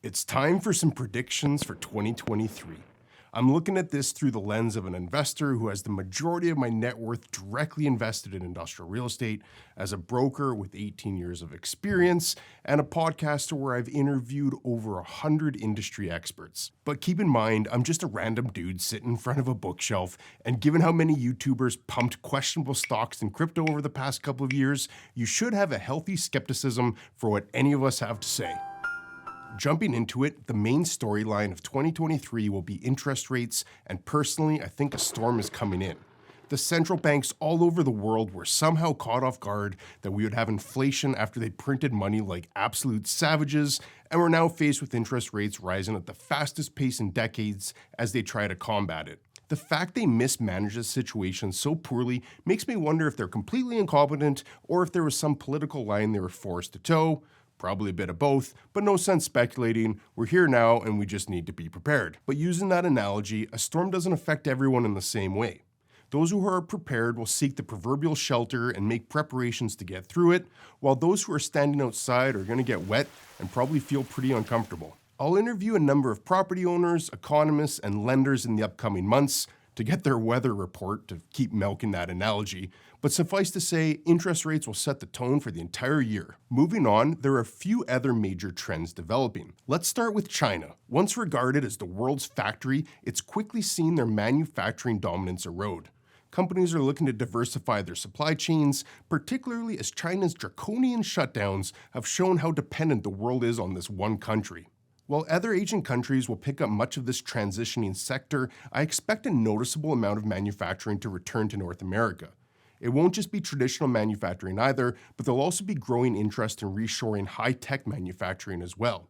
It's time for some predictions for 2023. I'm looking at this through the lens of an investor who has the majority of my net worth directly invested in industrial real estate, as a broker with 18 years of experience, and a podcaster where I've interviewed over 100 industry experts. But keep in mind, I'm just a random dude sitting in front of a bookshelf, and given how many YouTubers pumped questionable stocks and crypto over the past couple of years, you should have a healthy skepticism for what any of us have to say. Jumping into it, the main storyline of 2023 will be interest rates, and personally, I think a storm is coming in. The central banks all over the world were somehow caught off guard that we would have inflation after they printed money like absolute savages, and we're now faced with interest rates rising at the fastest pace in decades as they try to combat it. The fact they mismanaged the situation so poorly makes me wonder if they're completely incompetent or if there was some political line they were forced to toe. Probably a bit of both, but no sense speculating. We're here now and we just need to be prepared. But using that analogy, a storm doesn't affect everyone in the same way. Those who are prepared will seek the proverbial shelter and make preparations to get through it, while those who are standing outside are going to get wet and probably feel pretty uncomfortable. I'll interview a number of property owners, economists, and lenders in the upcoming months to get their weather report, to keep milking that analogy, but suffice to say, interest rates will set the tone for the entire year. Moving on, there are a few other major trends developing. Let's start with China. Once regarded as the world's factory, it's quickly seen their manufacturing dominance erode. Companies are looking to diversify their supply chains, particularly as China's draconian shutdowns have shown how dependent the world is on this one country. While other Asian countries will pick up much of this transitioning sector, I expect a noticeable amount of manufacturing to return to North America. It won't just be traditional manufacturing either, but there'll also be growing interest in reshoring high-tech manufacturing as well.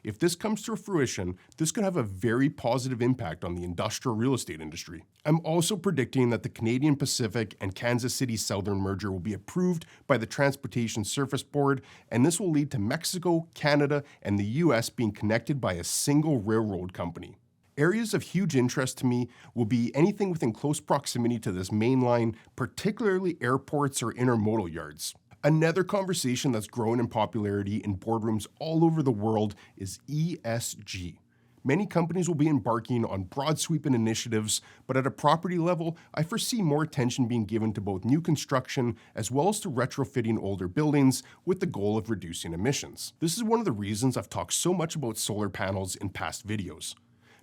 If this comes to fruition, this could have a very positive impact on the industrial real estate industry. I'm also predicting that the Canadian Pacific and Kansas City Southern merger will be approved by the Transportation Surface Board, and this will lead to Mexico, Canada, and the US being connected by a single railroad company. Areas of huge interest to me will be anything within close proximity to this main line, particularly airports or intermodal yards. Another conversation that's growing in popularity in boardrooms all over the world is ESG. Many companies will be embarking on broad sweeping initiatives, but at a property level, I foresee more attention being given to both new construction as well as to retrofitting older buildings with the goal of reducing emissions. This is one of the reasons I've talked so much about solar panels in past videos.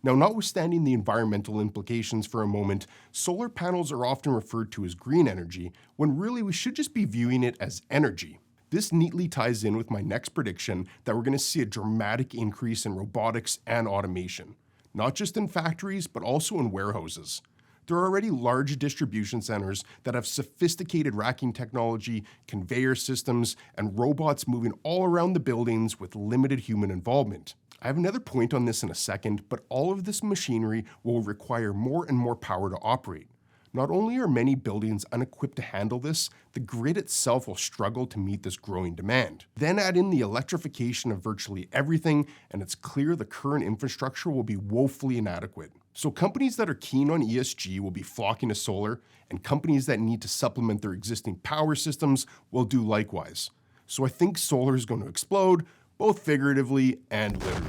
Now, notwithstanding the environmental implications for a moment, solar panels are often referred to as green energy, when really we should just be viewing it as energy. This neatly ties in with my next prediction that we're going to see a dramatic increase in robotics and automation, not just in factories, but also in warehouses. There are already large distribution centers that have sophisticated racking technology, conveyor systems, and robots moving all around the buildings with limited human involvement. I have another point on this in a second, but all of this machinery will require more and more power to operate. Not only are many buildings unequipped to handle this, the grid itself will struggle to meet this growing demand. Then add in the electrification of virtually everything, and it's clear the current infrastructure will be woefully inadequate. So companies that are keen on ESG will be flocking to solar, and companies that need to supplement their existing power systems will do likewise. So I think solar is going to explode, both figuratively and literally.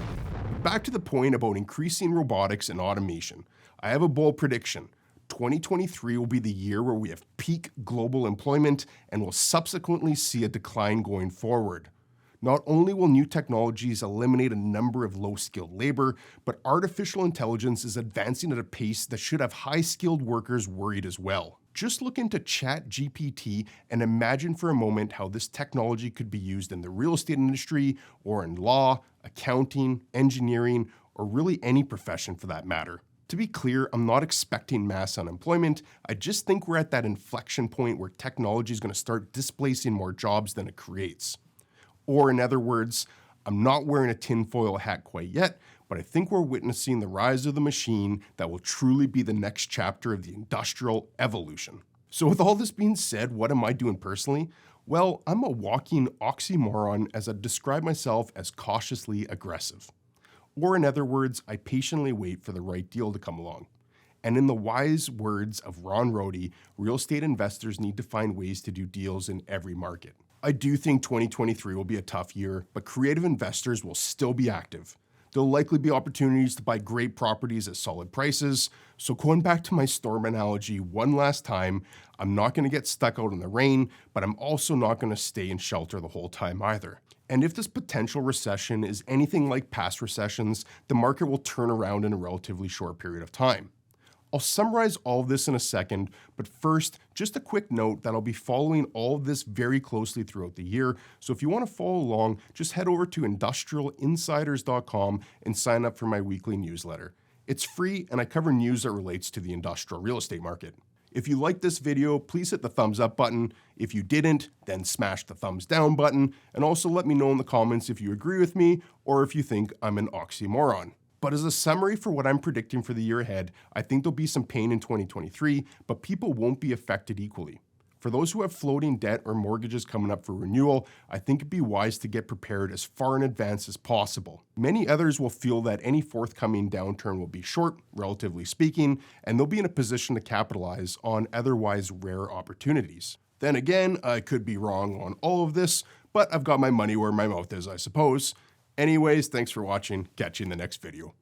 Back to the point about increasing robotics and automation. I have a bold prediction. 2023 will be the year where we have peak global employment and will subsequently see a decline going forward. Not only will new technologies eliminate a number of low-skilled labor, but artificial intelligence is advancing at a pace that should have high-skilled workers worried as well. Just look into ChatGPT and imagine for a moment how this technology could be used in the real estate industry or in law, accounting, engineering, or really any profession for that matter. To be clear, I'm not expecting mass unemployment. I just think we're at that inflection point where technology is going to start displacing more jobs than it creates. Or in other words, I'm not wearing a tinfoil hat quite yet, but I think we're witnessing the rise of the machine that will truly be the next chapter of the industrial evolution. So with all this being said, what am I doing personally? Well, I'm a walking oxymoron as I describe myself as cautiously aggressive. Or in other words, I patiently wait for the right deal to come along. And in the wise words of Ron Rohde, real estate investors need to find ways to do deals in every market. I do think 2023 will be a tough year, but creative investors will still be active. There'll likely be opportunities to buy great properties at solid prices. So going back to my storm analogy one last time, I'm not going to get stuck out in the rain, but I'm also not going to stay in shelter the whole time either. And if this potential recession is anything like past recessions, the market will turn around in a relatively short period of time. I'll summarize all of this in a second, but first, just a quick note that I'll be following all of this very closely throughout the year, so if you want to follow along, just head over to industrialinsiders.com and sign up for my weekly newsletter. It's free and I cover news that relates to the industrial real estate market. If you liked this video, please hit the thumbs up button. If you didn't, then smash the thumbs down button, and also let me know in the comments if you agree with me or if you think I'm an oxymoron. But as a summary for what I'm predicting for the year ahead, I think there'll be some pain in 2023, but people won't be affected equally. For those who have floating debt or mortgages coming up for renewal, I think it'd be wise to get prepared as far in advance as possible. Many others will feel that any forthcoming downturn will be short, relatively speaking, and they'll be in a position to capitalize on otherwise rare opportunities. Then again, I could be wrong on all of this, but I've got my money where my mouth is, I suppose. Anyways, thanks for watching. Catch you in the next video.